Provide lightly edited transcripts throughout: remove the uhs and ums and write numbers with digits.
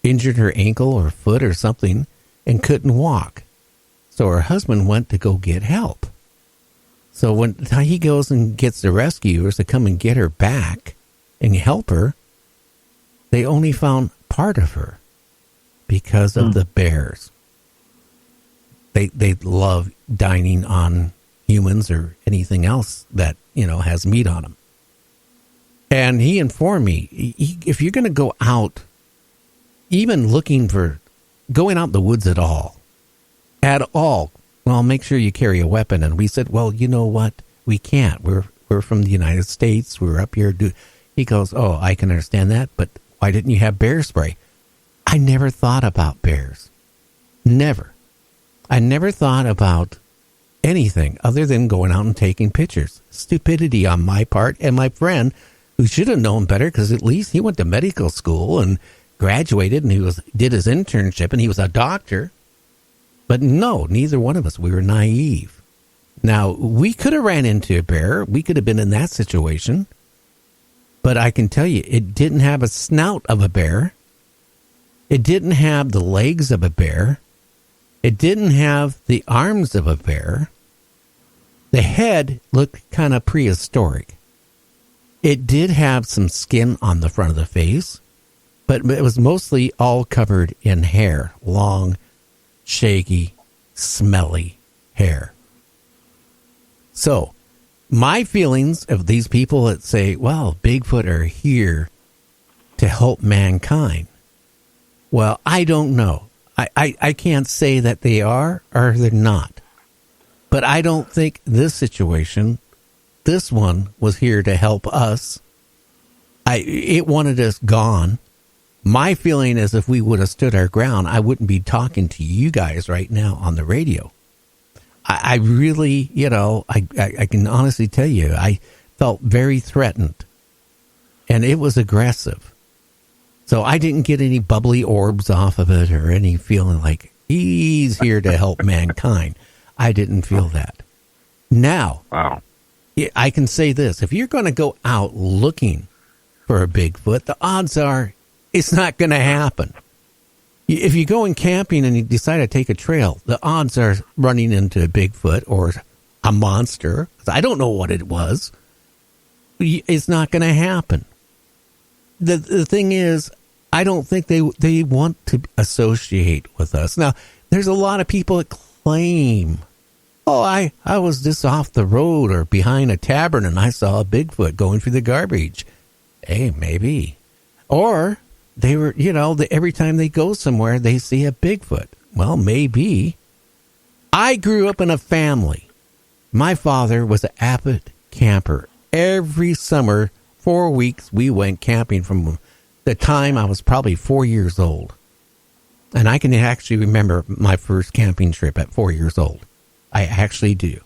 injured her ankle or foot or something and couldn't walk. So her husband went to go get help. So when he goes and gets the rescuers to come and get her back and help her, they only found part of her because of the bears. They love dining on humans or anything else that, has meat on them. And he informed me, if you're going to go out, even going out in the woods at all, well, make sure you carry a weapon. And we said, well, you know what? We can't. We're from the United States. We're up here. He goes, oh, I can understand that, but why didn't you have bear spray? I never thought about bears. Never. I never thought about anything other than going out and taking pictures. Stupidity on my part and my friend, who should have known better, because at least he went to medical school and graduated, and he did his internship, and he was a doctor. But no, neither one of us. We were naive. Now, we could have ran into a bear. We could have been in that situation. But I can tell you, it didn't have a snout of a bear. It didn't have the legs of a bear. It didn't have the arms of a bear. The head looked kind of prehistoric. It did have some skin on the front of the face, but it was mostly all covered in hair, long, shaggy, smelly hair. So, my feelings of these people that say, well, Bigfoot are here to help mankind. Well, I don't know. I can't say that they are or they're not. But I don't think this situation, this one was here to help us. It wanted us gone. My feeling is if we would have stood our ground, I wouldn't be talking to you guys right now on the radio. I really, I can honestly tell you, I felt very threatened. And it was aggressive. So I didn't get any bubbly orbs off of it or any feeling like he's here to help mankind. I didn't feel that. Now, wow. I can say this. If you're going to go out looking for a Bigfoot, the odds are it's not going to happen. If you're going camping and you decide to take a trail, the odds are running into a Bigfoot or a monster. I don't know what it was. It's not going to happen. The thing is, I don't think they want to associate with us. Now, there's a lot of people that claim, oh, I was just off the road or behind a tavern and I saw a Bigfoot going through the garbage. Hey, maybe. Or they were, every time they go somewhere, they see a Bigfoot. Well, maybe. I grew up in a family. My father was an avid camper. Every summer, 4 weeks, we went camping from the time I was probably 4 years old. And I can actually remember my first camping trip at 4 years old. I actually do.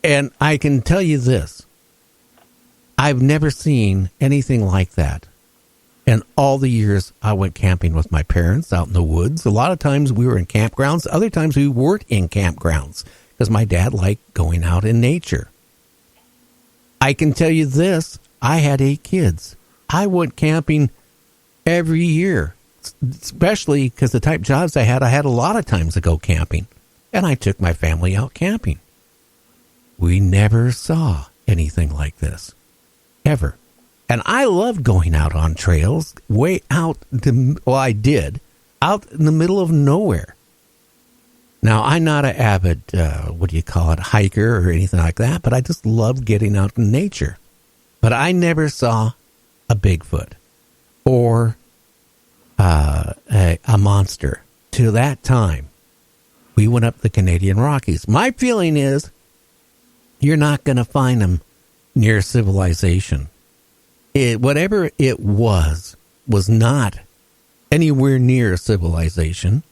And I can tell you this. I've never seen anything like that. And all the years I went camping with my parents out in the woods, a lot of times we were in campgrounds. Other times we weren't in campgrounds because my dad liked going out in nature. I can tell you this. I had 8 kids. I went camping every year, especially because the type jobs I had a lot of times to go camping. And I took my family out camping. We never saw anything like this, ever. And I loved going out on trails, way out, I did, out in the middle of nowhere. Now, I'm not an avid, hiker or anything like that, but I just loved getting out in nature. But I never saw a Bigfoot or a monster. To that time, we went up the Canadian Rockies. My feeling is you're not going to find them near civilization. Whatever it was not anywhere near civilization.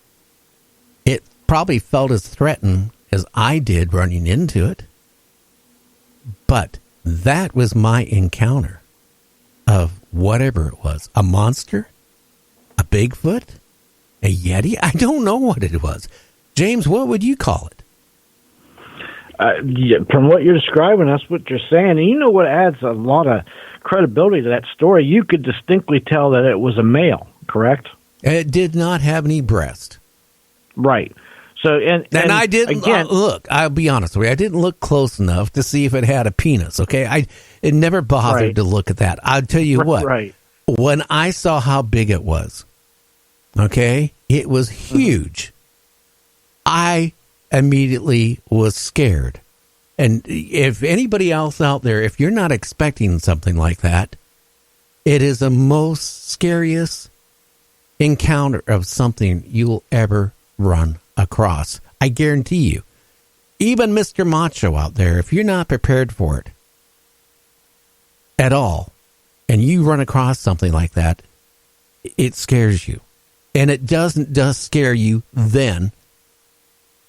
It probably felt as threatened as I did running into it. But that was my encounter of whatever it was. A monster? A Bigfoot? A Yeti? I don't know what it was. James, what would you call it? From what you're describing, that's what you're saying. And you know what adds a lot of credibility to that story? You could distinctly tell that it was a male, correct? It did not have any breast. Right. So and I didn't again, look. I'll be honest with you. I didn't look close enough to see if it had a penis. Okay, it never bothered Right. to look at that. I'll tell you what. Right. When I saw how big it was, okay, it was huge. I immediately was scared. And if anybody else out there, if you're not expecting something like that, it is the most scariest encounter of something you'll ever run across. I guarantee you. Even Mr. Macho out there, if you're not prepared for it at all, and you run across something like that, it scares you. And it doesn't just scare you then.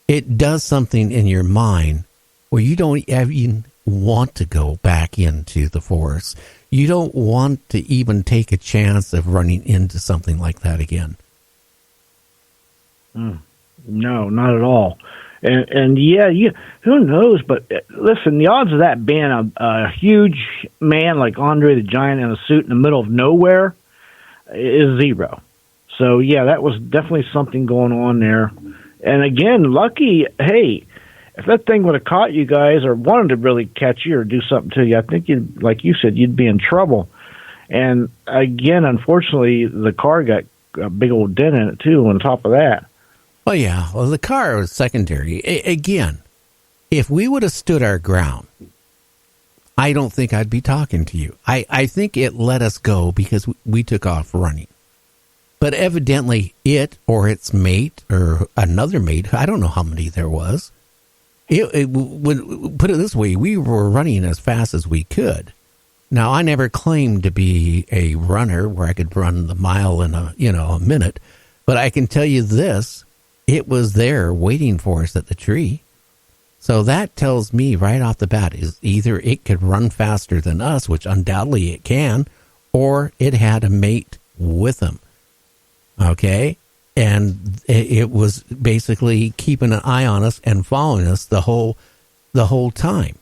It does something in your mind where you don't even want to go back into the forest. You don't want to even take a chance of running into something like that again. No, not at all. And yeah, who knows? But listen, the odds of that being a huge man like Andre the Giant in a suit in the middle of nowhere is zero. So yeah, that was definitely something going on there. And again, lucky, hey, if that thing would have caught you guys or wanted to really catch you or do something to you, I think you'd, like you said, you'd be in trouble. And again, unfortunately, the car got a big old dent in it too on top of that. Well, yeah. Well, the car was secondary. Again, if we would have stood our ground, I don't think I'd be talking to you. I think it let us go because we took off running. But evidently it or its mate or another mate, I don't know how many there was. It would put it this way, we were running as fast as we could. Now, I never claimed to be a runner where I could run the mile in a minute, but I can tell you this, it was there waiting for us at the tree. So that tells me right off the bat is either it could run faster than us, which undoubtedly it can, or it had a mate with them. Okay? And it was basically keeping an eye on us and following us the whole time.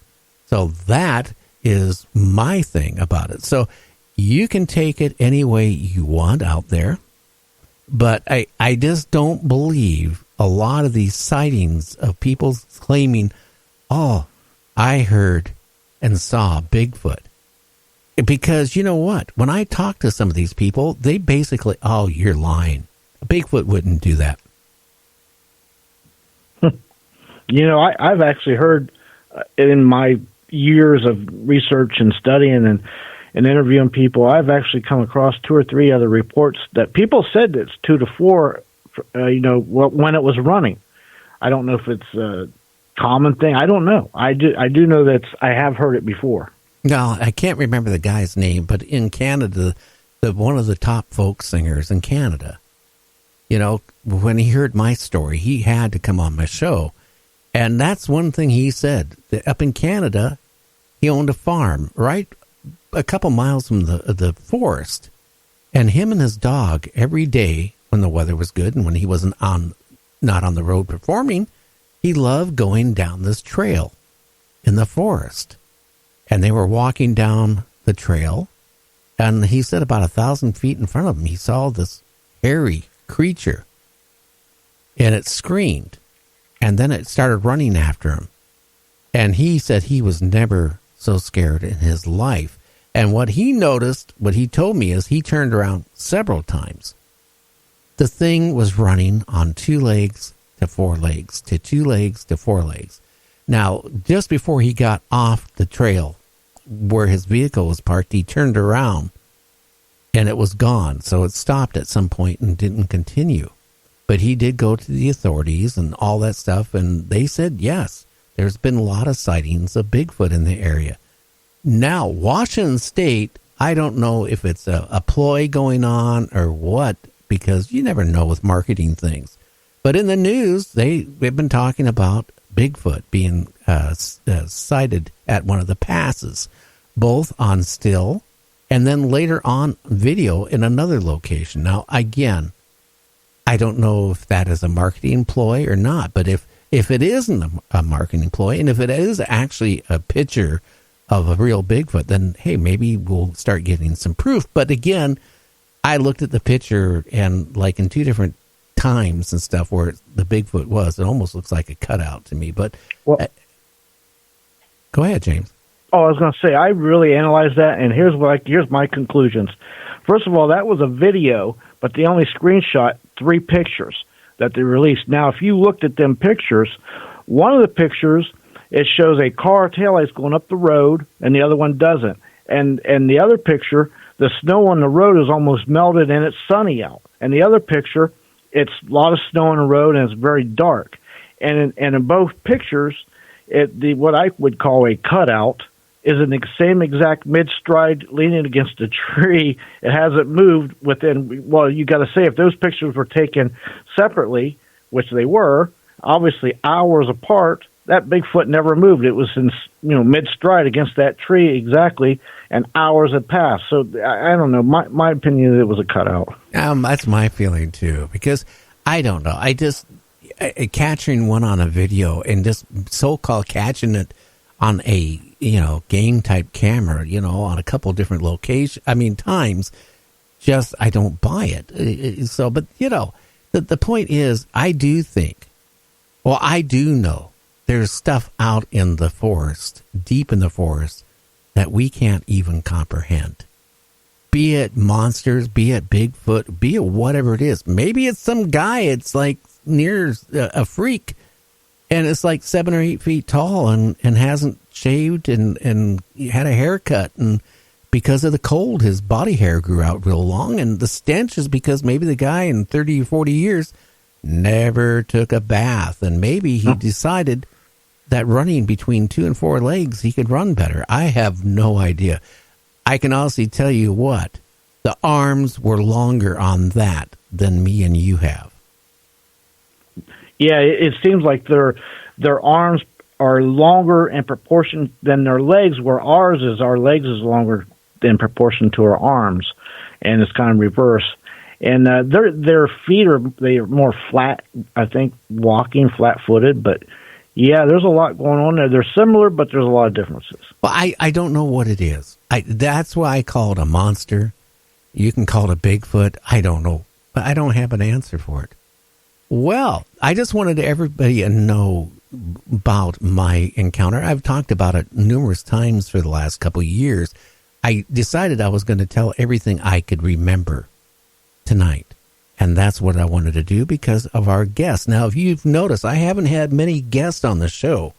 So that is my thing about it. So you can take it any way you want out there, but I just don't believe a lot of these sightings of people claiming, oh, I heard and saw Bigfoot. Because you know what? When I talk to some of these people, they basically, oh, you're lying. Bigfoot wouldn't do that. I've actually heard in my years of research and studying and interviewing people, I've actually come across 2 or 3 other reports that people said it's 2 to 4, when it was running. I don't know if it's a common thing. I don't know. I do know that I have heard it before. No, I can't remember the guy's name, but in Canada, one of the top folk singers in Canada, when he heard my story, he had to come on my show. And that's one thing he said. That up in Canada, he owned a farm right a couple miles from the forest. And him and his dog, every day when the weather was good and when he wasn't not on the road performing, he loved going down this trail in the forest. And they were walking down the trail, and he said about 1,000 feet in front of him, he saw this hairy creature, and it screamed, and then it started running after him. And he said he was never so scared in his life. And what he noticed, what he told me, is he turned around several times. The thing was running on 2 legs to 4 legs, to 2 legs to 4 legs. Now, just before he got off the trail where his vehicle was parked, he turned around and it was gone. So it stopped at some point and didn't continue. But he did go to the authorities and all that stuff, and they said, yes, there's been a lot of sightings of Bigfoot in the area. Now, Washington State, I don't know if it's a ploy going on or what, because you never know with marketing things. But in the news, they've been talking about Bigfoot being sighted at one of the passes, both on still and then later on video in another location. Now, again, I don't know if that is a marketing ploy or not, but if it isn't a marketing ploy, and if it is actually a picture of a real Bigfoot, then, hey, maybe we'll start getting some proof. But again, I looked at the picture and like in two different times and stuff where the Bigfoot was, it almost looks like a cutout to me. But go ahead, James. Oh, I was going to say, I really analyzed that, and here's my conclusions. First of all, that was a video, but they only screenshot 3 pictures that they released. Now, if you looked at them pictures, one of the pictures, it shows a car taillights going up the road, and the other one doesn't. And the other picture, the snow on the road is almost melted, and it's sunny out. And the other picture, it's a lot of snow on the road, and it's very dark. And in both pictures, what I would call a cutout is in the same exact mid-stride leaning against a tree. It hasn't moved within, well, you got to say, if those pictures were taken separately, which they were, obviously hours apart, that Bigfoot never moved. It was in, mid-stride against that tree exactly, and hours had passed. So I don't know. My opinion is it was a cutout. That's my feeling too, because I don't know. I just catching one on a video and just so-called catching it on a game type camera, on a couple different locations. I mean, times. Just I don't buy it. So, but the point is, I do know. There's stuff out in the forest, deep in the forest, that we can't even comprehend. Be it monsters, be it Bigfoot, be it whatever it is. Maybe it's some guy, it's like near a freak, and it's like 7 or 8 feet tall and hasn't shaved and had a haircut. And because of the cold, his body hair grew out real long. And the stench is because maybe the guy in 30 or 40 years never took a bath. And maybe he decided that running between 2 and 4 legs, he could run better. I have no idea. I can honestly tell you what, the arms were longer on that than me and you have. Yeah, it seems like their arms are longer in proportion than their legs, where our legs is longer in proportion to our arms, and it's kind of reverse. And their feet they are more flat, I think, walking flat-footed, but yeah, there's a lot going on there. They're similar, but there's a lot of differences. Well, I don't know what it is. That's why I call it a monster. You can call it a Bigfoot. I don't know, but I don't have an answer for it. Well, I just wanted everybody to know about my encounter. I've talked about it numerous times for the last couple of years. I decided I was going to tell everything I could remember tonight. And that's what I wanted to do because of our guests. Now, if you've noticed, I haven't had many guests on the show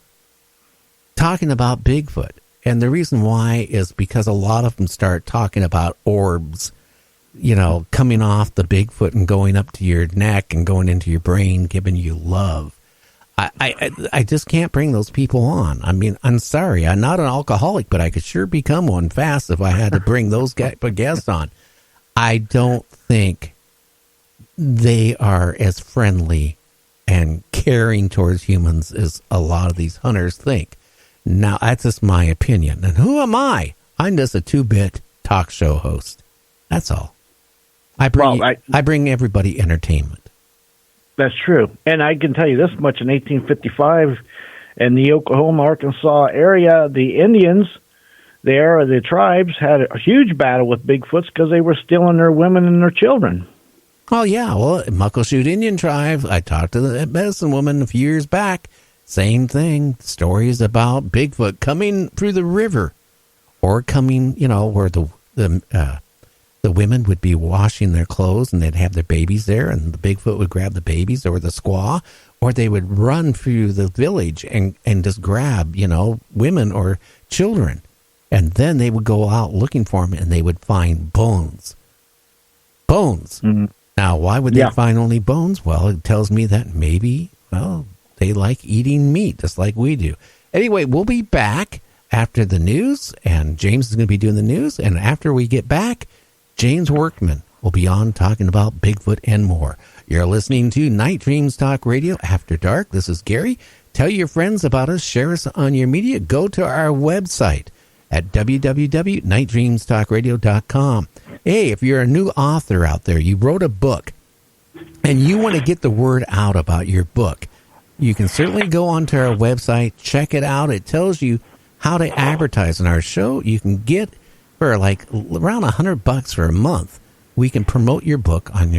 talking about Bigfoot. And the reason why is because a lot of them start talking about orbs, coming off the Bigfoot and going up to your neck and going into your brain, giving you love. I just can't bring those people on. I mean, I'm sorry. I'm not an alcoholic, but I could sure become one fast if I had to bring those guests on. I don't think they are as friendly and caring towards humans as a lot of these hunters think. Now, that's just my opinion. And who am I? I'm just a 2-bit talk show host. That's all. I bring everybody entertainment. That's true. And I can tell you this much, in 1855, in the Oklahoma, Arkansas area, the Indians there, the tribes, had a huge battle with Bigfoots because they were stealing their women and their children. Oh, yeah. Well, Muckleshoot Indian tribe, I talked to the medicine woman a few years back. Same thing. Stories about Bigfoot coming through the river or coming, where the women would be washing their clothes and they'd have their babies there and the Bigfoot would grab the babies or the squaw, or they would run through the village and just grab, women or children. And then they would go out looking for them and they would find bones. Bones. Mm-hmm. Now, why would they find only bones? Well, it tells me that maybe, they like eating meat just like we do. Anyway, we'll be back after the news, and James is going to be doing the news. And after we get back, George Workman will be on talking about Bigfoot and more. You're listening to Night Dreams Talk Radio After Dark. This is Gary. Tell your friends about us. Share us on your media. Go to our website at www.nightdreamstalkradio.com. Hey, if you're a new author out there, you wrote a book, and you want to get the word out about your book, you can certainly go onto our website, check it out. It tells you how to advertise on our show. You can get for like around $100 for a month. we can promote your book on